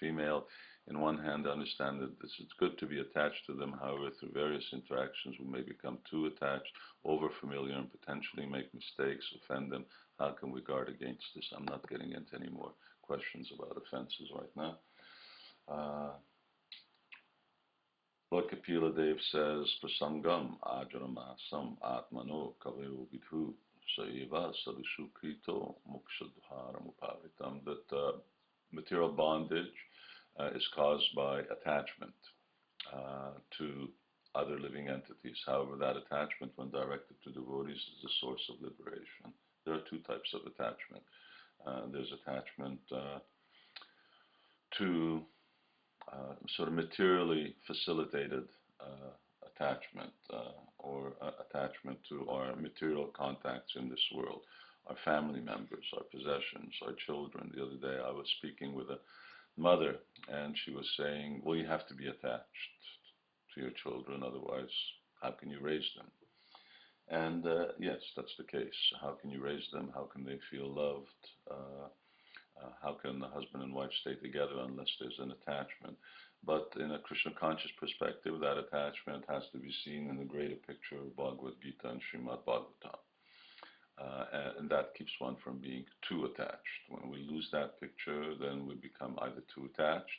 female. In one hand, I understand that it's good to be attached to them. However, through various interactions, we may become too attached, over familiar, and potentially make mistakes, offend them. How can we guard against this? I'm not getting into any more questions about offenses right now. Lord Kapila Dev says, Prasangam ajaramasam atmano kaveo vidhu saiva sadushukrito mukshadharam uparitam. That material bondage is caused by attachment to other living entities. However, that attachment, when directed to devotees, is the source of liberation. There are two types of attachment. There's attachment to sort of materially facilitated attachment or attachment to our material contacts in this world, our family members, our possessions, our children. The other day I was speaking with a mother and she was saying, well, you have to be attached to your children, otherwise how can you raise them? And yes, that's the case. How can you raise them? How can they feel loved? How can the husband and wife stay together unless there's an attachment? But in a Krishna conscious perspective, that attachment has to be seen in the greater picture of Bhagavad Gita and Srimad Bhagavatam. And that keeps one from being too attached. When we lose that picture, then we become either too attached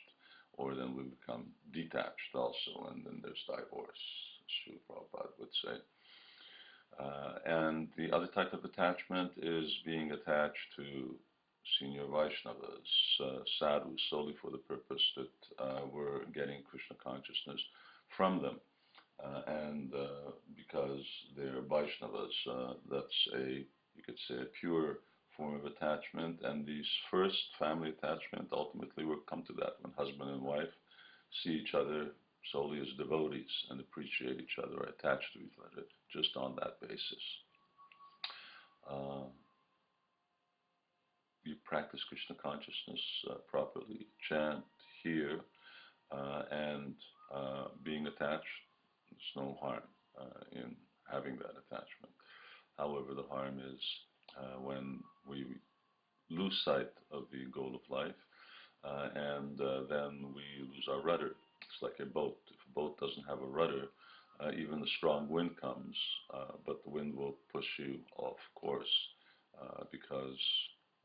or then we become detached also, and then there's divorce, as Srila Prabhupada would say. And the other type of attachment is being attached to senior Vaishnavas, sadhus, solely for the purpose that we're getting Krishna consciousness from them. And because they're Vaishnavas, that's you could say, a pure form of attachment. And these first family attachment ultimately will come to that when husband and wife see each other solely as devotees and appreciate each other, are attached to each other just on that basis. You practice Krishna consciousness properly, chant, hear, and being attached, there's no harm in having that attachment. However, the harm is when we lose sight of the goal of life, and then we lose our rudder. It's like a boat. If a boat doesn't have a rudder, even the strong wind comes, but the wind will push you off course because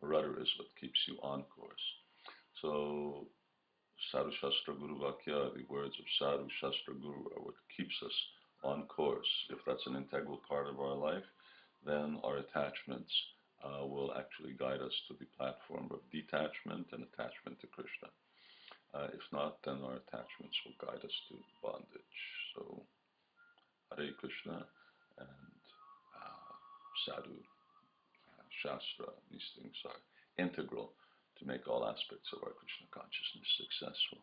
rudder is what keeps you on course. So, Sadhu Shastra Guru Vakya, the words of Sadhu Shastra Guru, are what keeps us on course. If that's an integral part of our life, then our attachments will actually guide us to the platform of detachment and attachment to Krishna. If not, then our attachments will guide us to bondage. So, Hare Krishna and Sadhu, Shastra, these things are integral to make all aspects of our Krishna consciousness successful.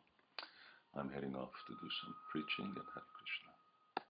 I'm heading off to do some preaching, and Hare Krishna.